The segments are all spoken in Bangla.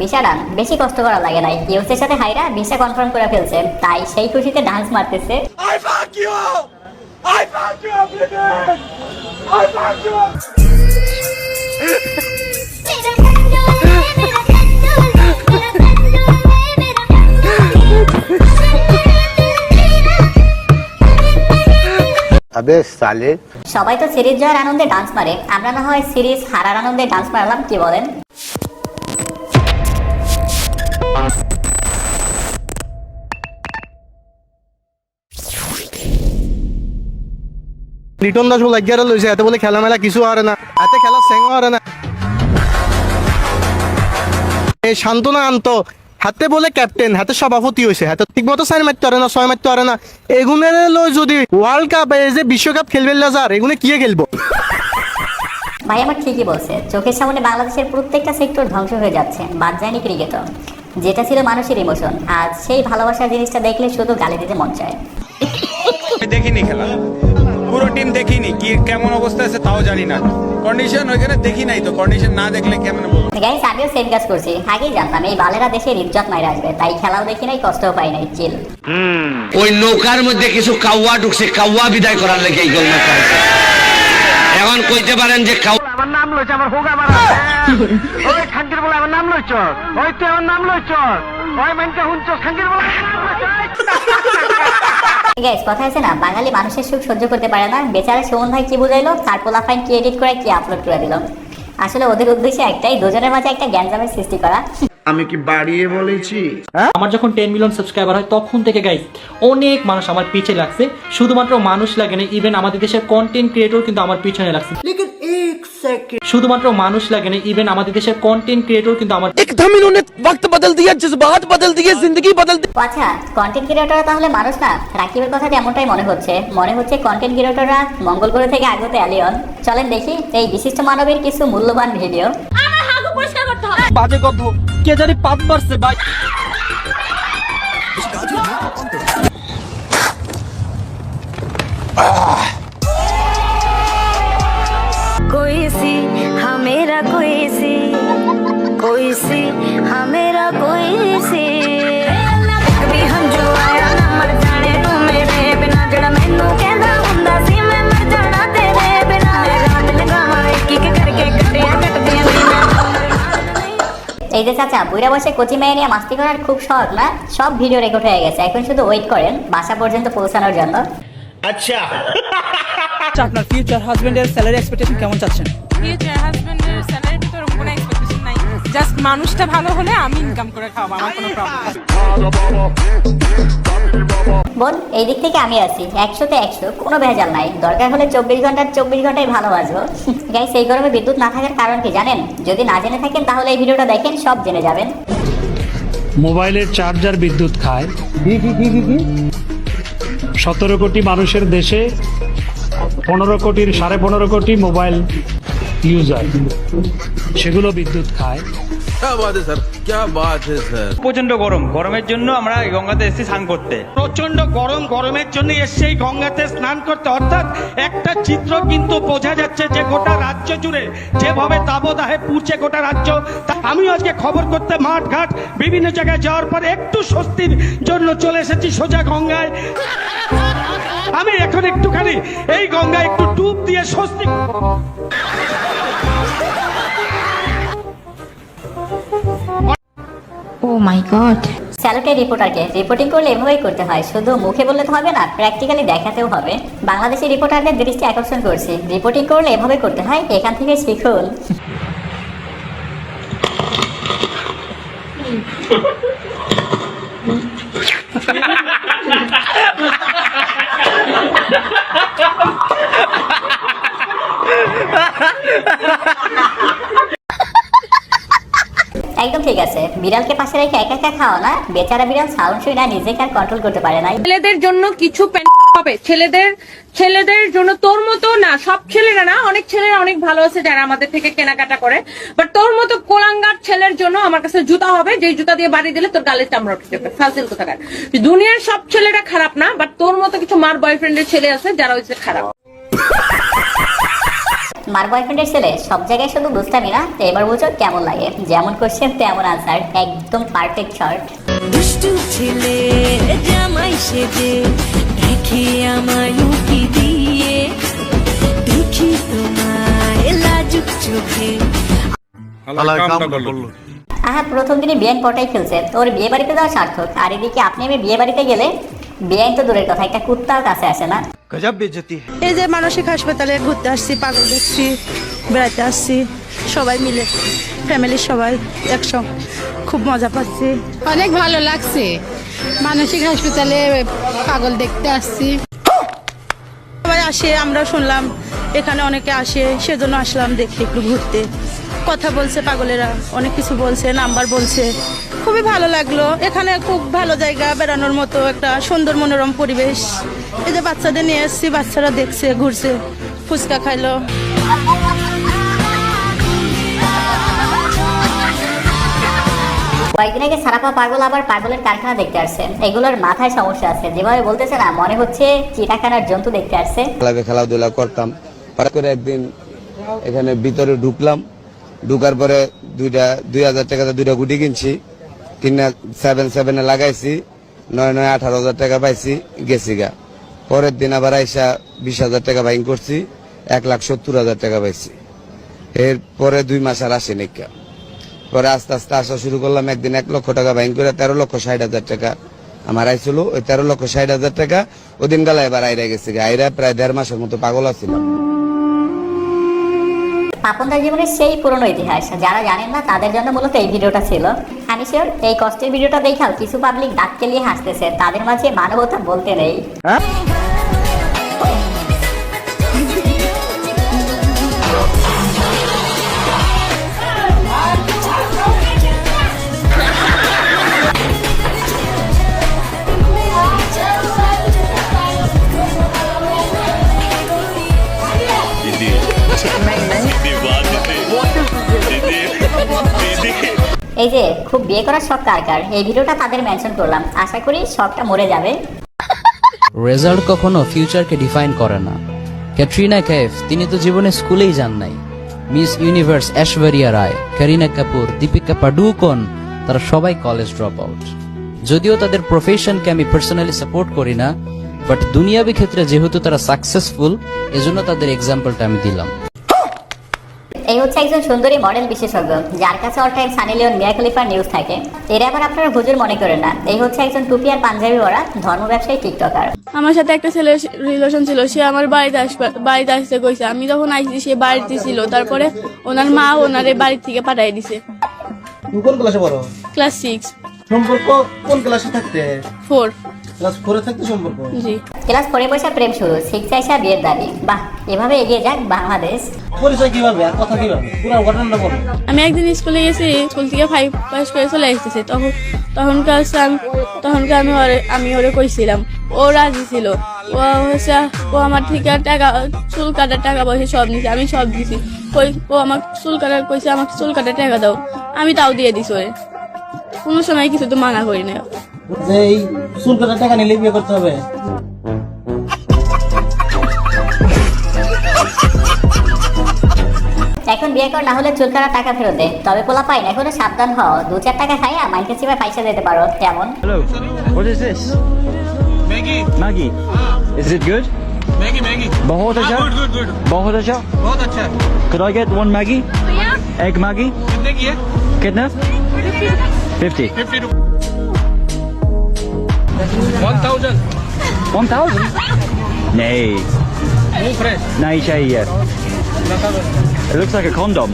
ভিসা ডান, বেশি কষ্ট করা লাগে নাই। ইউএসএর সাথে হাইরা ভিসা কনফার্ম করে ফেলছে, তাই সেই খুশিতে ডান্স মারতেছে। আবে সালে, সবাই তো সিরিজ জয়ের আনন্দে ডান্স মারে, আমরা না হয় সিরিজ হারার আনন্দে ডান্স মারলাম, কি বলেন? লিটন দাস বলে এগারো লইছে, এতে বলে খেলা মেলা কিছু হারে না, এতে খেলা সেঙ্গ হারে না। এই শান্তনা আন্ত হাতে বলে ক্যাপ্টেন, হাতে সভাপতি হয়েছে, হাতে ঠিক মতো 4 মারতে পারে না, 6 মারতে পারে না। এগুনের লই যদি ওয়ার্ল্ড কাপ এই যে বিশ্বকাপ খেলবে লাজার, এগুনে কি খেলবো? ভাই আমার ঠিকই বলছে, চোখের সামনে বাংলাদেশের প্রত্যেকটা সেক্টর ধ্বংস হয়ে যাচ্ছে, বাদ যায়নি ক্রিকেটও। যেটা ছিল মানুষের ইমোশন, আজ সেই ভালোবাসার জিনিসটা দেখলে শুধু গালি দিতে মন চায়। দেখিনি খেলা, পুরো টিম দেখিনি, কি কেমন অবস্থা আছে তাও জানি না। কন্ডিশন ওইখানে দেখি নাই তো, কন্ডিশন না দেখলে কেমন বলবো? গাইস আমিও সেম কাজ করছি, আগেই জানতাম এই বালেরা দেশের ইজ্জত মাইরা আসবে, তাই খেলাও দেখি নাই, কষ্টও পাই নাই, চিল। ওই নৌকার মধ্যে কিছু কাউয়া ঢুকছে, কাউয়া বিদায় করার লেগে এই গোল মারতে হয়েছে। এখন কইতে পারেন যে আমার নাম লইছে, আমার হোক আমার ওই খাঙ্কির বলে আমার নাম লইছ, ওই তুই আমার নাম লইছ, ওই মেনকে হুনছ খাঙ্কির বলে। গাইস কথা আছে না, বাঙালি মানুষের সুখ সহ্য করতে পারে না। বেচারা সুমন ভাই কি বুঝাইলো, তার পোলাফাইন কি এডিট করে কি আপলোড করে দিল। আসলে ওদের উদ্দেশ্য একটাই, দুজনের মাঝে একটা গ্যাঞ্জামের সৃষ্টি করা। আমি কি বাড়িয়ে বলেছি? আমার যখন 10 মিলিয়ন সাবস্ক্রাইবার হয় তখন থেকে গাইস অনেক মানুষ আমার পিছে লাগছে, শুধুমাত্র মানুষ লাগে না, ইভেন আমাদের দেশের কন্টেন্ট ক্রিয়েটর কিন্তু আমার পিছনে লাগছে। শুধুমাত্র মানুষ লাগে না, ইভেন আমাদের দেশের কন্টেন্ট ক্রিয়েটর কিন্তু আমার একদম ইन्होंने वक्त बदल दिया, जज्बात बदल दिए, जिंदगी बदल दी। আচ্ছা কন্টেন্ট ক্রিয়েটররা তাহলে মানুষ না? রাকিবের কথা এমনটাই মনে হচ্ছে কন্টেন্ট ক্রিয়েটররা মঙ্গল গ্রহ থেকে আগত এলিয়ন। চলেন দেখি এই বিশিষ্ট মানবের কিছু মূল্যবান ভিডিও। আমার হাগু পরিষ্কার করতে হবে। বাজে গন্ধ, কে জানি পাপ মারছে ভাই। कोई सी हाँ मेरा कोई सी हाँ मेरा कोई सी कभी हम जो आया ना मर जाने तू मेरे बिना जड़ा मैनू कहना हुंदा सी मैं मर जाना तेरे बिना रात लगावा एक एक करके गड्डियां कटदियां এই যে চাচা বুড়া বসে কচি মেয়ে নিয়ে মাস্তি করার খুব শখ না? সব ভিডিও রেকর্ড হয়ে গেছে, এখন শুধু ওয়েট করেন বাসা পর্যন্ত পৌঁছানোর জন্য। আচ্ছা, আপনার ফিউচার হাজবেন্ডের স্যালারি এক্সপেকটেশন কেমন চাচ্ছেন? ফিউচার হাজবেন্ডের স্যালারি তো এরকম কোনো এক্সপেকটেশন নাই, জাস্ট মানুষটা ভালো হলে আমি ইনকাম করে খাওয়াবো, আমার কোনো প্রবলেম নেই। বোন এই দিক থেকে আমি আছি 100-তে 100, কোনো ভেজাল নাই। দরকার হলে 24 ঘন্টার 24 ঘন্টায় ভালোবাসবো। গাইস এই গরমে বিদ্যুৎ না থাকার কারণ কি জানেন? যদি না জেনে থাকেন তাহলে এই ভিডিওটা দেখেন, সব জেনে যাবেন। মোবাইলের চার্জার বিদ্যুৎ খায়। 17 কোটি মানুষের দেশে 15 কোটির 15.5 কোটি মোবাইল ইউজার, সেগুলো বিদ্যুৎ খায়। প্রচন্ড গরম, গরমের জন্য আমরা এই গঙ্গাতে এসেছি স্নান করতে। প্রচন্ড গরম, গরমের জন্য এসে এই গঙ্গাতে স্নান করতে। অর্থাৎ একটা চিত্র কিন্তু বোঝা যাচ্ছে যে গোটা রাজ্য জুড়ে যেভাবে দাবদাহে পুড়ছে গোটা রাজ্য। আমিও আজকে খবর করতে মাঠ ঘাট বিভিন্ন জায়গায় যাওয়ার পরে একটু স্বস্তির জন্য চলে এসেছি সোজা গঙ্গায়। আমি এখন একটুখানি এই গঙ্গায় একটু ডুব দিয়ে স্বস্তি। ও মাই গড। স্যালুটের রিপোর্টারকে রিপোর্টিং করলে এভাবেই করতে হয়, শুধু মুখে বললে তো হবে না, প্র্যাকটিক্যালি দেখাতেও হবে। বাংলাদেশি রিপোর্টারদের দৃষ্টি আকর্ষণ করছি, রিপোর্টিং করলে এভাবে করতে হয়, এখান থেকে শিখুন। একদম ঠিক আছে, বিড়ালকে পাশে রেখে একা একা খাও না, বেচারা বিড়াল সাউন্ড শুই না, নিজেকে আর কন্ট্রোল করতে পারে না। ছেলেদের জন্য কিছু হবে, ছেলেদের জন্য তোর মতো না, সব ছেলেরা না, অনেক ছেলেরা অনেক ভালো আছে যারা আমাদের থেকে কেনাকাটা করে, বাট তোর মতো কোলাঙ্গার ছেলের জন্য আমার কাছে জুতা হবে, যে জুতা দিয়ে বাড়ি দিলে তোর গালের চামড়া উঠে যাবে। ফাজিল কোথাকার। দুনিয়ার সব ছেলেরা খারাপ না, বাট তোর মতো কিছু মার বয়ফ্রেন্ডের ছেলে আছে যারা হচ্ছে খারাপ। মার বয়ফ্রেন্ডের ছেলে সব জায়গায় শুধু বুঝতামই না, তো এবার বুঝো কেমন লাগে। যেমন কোশ্চেন তেমন আনসার, একদম পারফেক্ট শর্ট। দুষ্টু ছেলে জামাই সেজে দেখি আমায় উকি দিয়ে, দেখি তোমায় লাজুক চোখে। আহা, প্রথম দিনই বিয়ান পটাই ফেলছে, তোর বিয়ে বাড়িতে যাওয়া সার্থক। আর এদিকে আপনি আমি বিয়ে বাড়িতে গেলে বিয়ান তো দূরের কথা, একটা কুত্তাও কাছে আসে না। এই যে মানসিক হাসপাতালে ঘুরতে আসছি, পাগল দেখছি, বেড়াতে আসছি, সবাই মিলে ফ্যামিলির সবাই একসঙ্গে খুব মজা পাচ্ছি, অনেক ভালো লাগছে। মানসিক হাসপাতালে পাগল দেখতে আসছি। সবাই আসে, আমরা শুনলাম এখানে অনেকে আসে, সেজন্য আসলাম দেখে একটু ঘুরতে। কথা বলছে পাগলেরা, অনেক কিছু বলছে, নাম্বার বলছে, খুবই ভালো লাগলো। এখানে খুব ভালো জায়গা, বেড়ানোর মতো একটা সুন্দর মনোরম পরিবেশ। এই যে বাচ্চাদের নিয়ে এসেছি, বাচ্চারা দেখছে, ঘুরছে, ফুচকা খাইলো। কয়েকদিন আগে সারাপা পাগল আবার পাগলের কারখানা দেখতে আসছে। এগুলোর মাথায় সমস্যা আছে, যেভাবে বলতেছে না মনে হচ্ছে চিড়িয়াখানার জন্তু দেখতে আসছে। খেলাধুলা করতাম, হঠাৎ করে একদিন এখানে ভিতরে ঢুকলাম, ঢুকার পরে 2000 টাকাতে 2টা গুটি কিনছি, 7-7 লাগাইছি, 9-9 18,000 টাকা পাইছি, গেছি গা। পরের দিন আবার আইসা 20,000 টাকা বাইং করছি, 1,70,000 টাকা পাইছি। এর পরে 2 মাস আর আসেনি। পরে আস্তে আস্তে আসা শুরু করলাম, একদিন 1 লক্ষ টাকা বাইং করে 13,60,000 টাকা আমার আইছিল। ওই 13,60,000 টাকা ওদিন গেলা এবার আইরা গেছে, আইরা প্রায় 1.5 মাসের মতো পাগল আছিলাম। পাপনদার জীবনের সেই পুরনো ইতিহাস যারা জানেন না তাদের জন্য মূলত এই ভিডিওটা ছিল। আমি শিওর এই কষ্টের ভিডিওটা দেখাও কিছু পাবলিক দাঁত কেলিয়ে হাসতেছে, তাদের মাঝে মানবতা বলতে নেই। এই যে খুব বিয়ে করার শখ কার কার, এই ভিডিওটা তাদের মেনশন করলাম, আশা করি শখটা মরে যাবে। রেজাল্ট কখনো ফিউচারকে ডিফাইন করে না। ক্যাটরিনা কাইফ তিনি তো জীবনে স্কুলেই যান নাই। মিস ইউনিভার্স ঐশ্বরিয়া রায়, করিনা কাপুর, দীপিকা পাডুকোন তারা সবাই কলেজ ড্রপ আউট। যদিও তাদের প্রফেশনকে আমি পার্সোনালি সাপোর্ট করি না, বাট দুনিয়াবি ক্ষেত্রে যেহেতু তারা সাকসেসফুল, এজন্য তাদের এক্সাম্পলটা আমি দিলাম। এই হচ্ছে একজন সুন্দরী মডেল বিশেষজ্ঞ যার কাছে অল টাইম সানি লিওন, মিয়া খলিফার নিউজ থাকে। এরা আবার আপনারা হুজুর মনে করেন না। এই হচ্ছে একজন টুপি আর পাঞ্জাবি পরা ধর্ম ব্যবসায়ী টিকটকার। আমার সাথে একটা ছেলের রিলেশন ছিল, সে আমার বাড়িতে আসতে কইছে। আমি যখন আইছি সে বাড়িতে ছিল, তারপরে ওনার মা ওনারে বাড়ি থেকে পাঠাই দিছে। কোন ক্লাসে পড়ো? ক্লাস 6। সম্পর্ক কোন ক্লাসে থাকতে? 4। ক্লাস 4 এ থাকতে সম্পর্ক? জি। ক্লাস 4 বয়সে প্রেম শুরু, 6 আইসা বিয়ের দাবি। বাহ, এভাবে এগিয়ে যাক বাংলাদেশ। পরিচয় কিভাবে আর কথা কিভাবে, পুরো ঘটনাটা বলো। আমি একদিন স্কুলে গেছি, স্কুল থেকে 5 পাস করে চলে এসেছি। তখনকার আমি ওরে কইছিলাম, ও রাজি ছিল। ও আমার থেকে টাকা, চুল কাটার টাকা পয়সা সব নিছে, আমি সব দিছি। ও আমার চুল কাটার কইছে, আমাকে চুল কাটার টাকা দাও, আমি তাও দিয়ে দিছি ওরে। কোনো সময় কিছু তো মানা করি না। যে এই চুল কাটার টাকা নিলে বিয়ে করতে হবে? এখন বিয়ে কর, না হলে চুল কাটার টাকা ফেরত দে। তবে পোলা পাই না, এখনো সাবধান হও। 2-4 টাকা খাইয়া মাইকে চিপে পয়সা দিতে পারো কেমন। Hello, what is this? Maggie. Is it good? Maggie. बहुत अच्छा. Good. बहुत अच्छा. Could I get 1 Maggie? Yeah. Egg Maggie. कितने की है? कितना? 50. 1,000. 1,000? नहीं. नहीं चाहिए. It looks like a condom.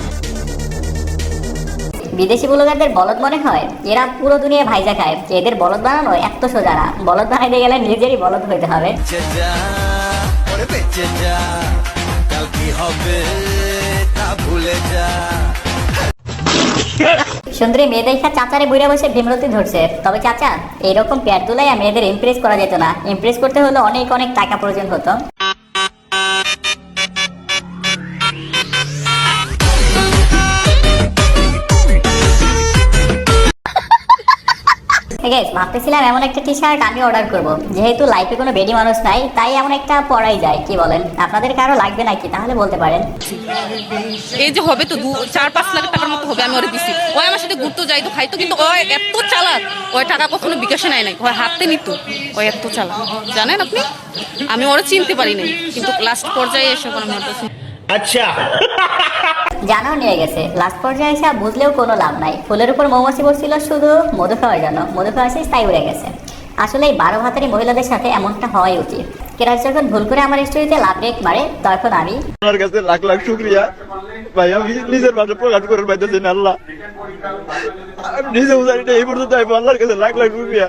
বিদেশি ব্লগারদের বলদ মনে হয়? এরা পুরো দুনিয়া ভাইজা খায়। এদের বলদ বানানো এত সোজা না। বলদ বানাইতে গেলে নিজেরই বলদ হইতে হবে। সুন্দরী মেয়ে দেখা চাচারে বুড়া বসে ভীমরতি ধরছে। তবে চাচা, এইরকম পেয়ার তুলাইয়া মেয়েদের ইমপ্রেস করা যেত না। ইমপ্রেস করতে হলে অনেক অনেক টাকা প্রয়োজন হতো। গাইস ভাবতেছিলাম এমন একটা টি শার্ট আমি অর্ডার করব, যেহেতু লাইফে কোনো বেডি মানুষ নাই তাই এমন একটা পরাই যায়, কি বলেন? আপনাদের কারো লাগবে নাকি তাহলে বলতে পারেন। এই যে হবে তো 4-5 লাখ টাকার মতো হবে, আমি ওরে দিছি। ওই আমার সাথে ঘুরতে যাইতো খাইতো, কিন্তু ওই এত চালাক, ওই টাকা কখনো বিকাশে নেয় নাই, ওই হাতে নিত, ওই এত চালাক জানেন আপনি। আমি ওরা চিনতে পারি নাই, কিন্তু লাস্ট পর্যায়ে এসে কোনো মেয়ে আচ্ছা জানাও নিয়ে গেছে, লাস্ট পর্যায়ে এসে বুঝলেও কোনো লাভ নাই। ফুলের উপর মৌমাছি বসছিল শুধু মধু খাওয়ার জন্য, মধু খাওয়া শেষ তাই উড়ে গেছে। আসলে এই 12 ভাতারি মহিলাদের সাথে এমনটা হওয়াই উচিত। কেরাজ যখন ভুল করে আমার স্টোরিতে লাভ রেক মারে তখন আমি আপনার কাছে লাখ লাখ শুকরিয়া ভাই, আমি নিজের ভাষা প্রকাশ করে পাইতেছি না আল্লাহ, আমি নিজে জানি না এই পর্যন্ত আমি আল্লাহর কাছে লাখ লাখ শুকরিয়া।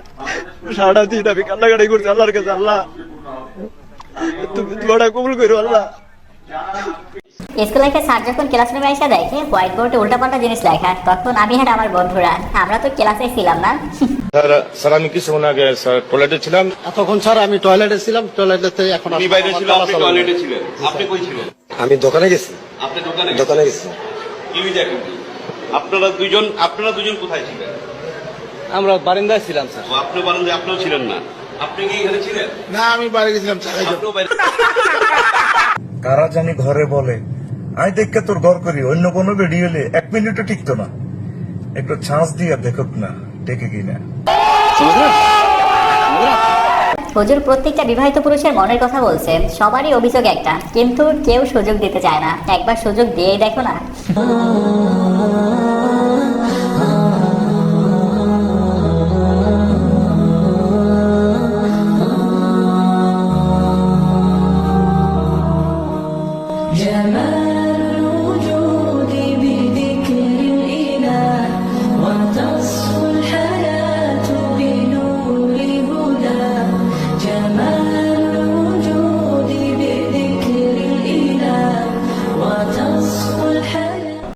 সারাটা দিন আমি কান্নাকাটি করছি আল্লাহর কাছে, আল্লাহ তুমি দোয়াটা কবুল করো আল্লাহ। স্কুল লাইফে স্যার যখন ক্লাসরুমে এসে দেখে হোয়াইট বোর্ডে উল্টাপাল্টা জিনিস লেখা, তখন আমি আর আমার বন্ধুরা আমরা তো ক্লাসে ছিলাম না। স্যার আমি কিছুক্ষণ আগে স্যার টয়লেটে ছিলাম। তখন স্যার আমি টয়লেটে ছিলাম, টয়লেটে এখন বাইরে ছিল, আপনি টয়লেটে ছিলেন, আপনি কই ছিলেন? আমি দোকানে গেছি। আপনি দোকানে দোকানে গেছি। কি দেখেন? আপনারা দুজন কোথায় ছিলেন? আমরা বারান্দায় ছিলাম স্যার। আপনি বলেন যে আপনিও ছিলেন না, আপনি কি এখানে ছিলেন? না আমি বাড়ি গেছিলাম। আপনিও বাইরে। কারা জানি ঘরে বলে আই দেখে তোর ঘর করি, অন্য কোনো বেডি হলে 1 মিনিটও টিকতো না। একটু চান্স দিয়ে দেখো না টেকে কিনা। হুজুর প্রত্যেকটা বিবাহিত পুরুষের মনের কথা বলছে, সবারই অভিযোগ একটা, কিন্তু কেউ সুযোগ দিতে চায় না। একবার সুযোগ দিয়েই দেখো না।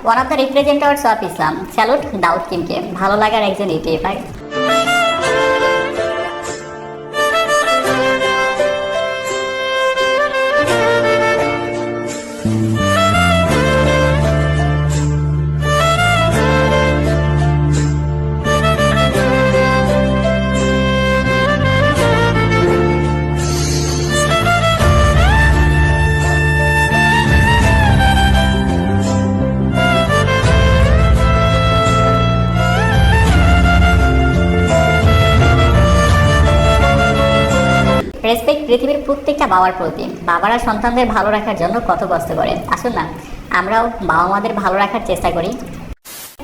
One of the representatives of Islam, salute Dawood কিমকে, ভালো লাগার একজন ইউটিউবার। রেসপেক্ট পৃথিবীর প্রত্যেকটা বাবার প্রতি। বাবারা সন্তানদের ভালো রাখার জন্য কত কষ্ট করে, আসুন না আমরাও বাবা মাদের ভালো রাখার চেষ্টা করি।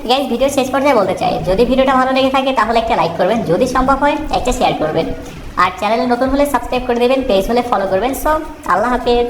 গাইস ভিডিও শেষ পর্যায়ে বলতে চাই, যদি ভিডিওটা ভালো লেগে থাকে তাহলে একটা লাইক করবেন, যদি সম্ভব হয় একটা শেয়ার করবেন, আর চ্যানেলে নতুন হলে সাবস্ক্রাইব করে দেবেন, পেজ হলে ফলো করবেন। সো আল্লাহ হাফেজ।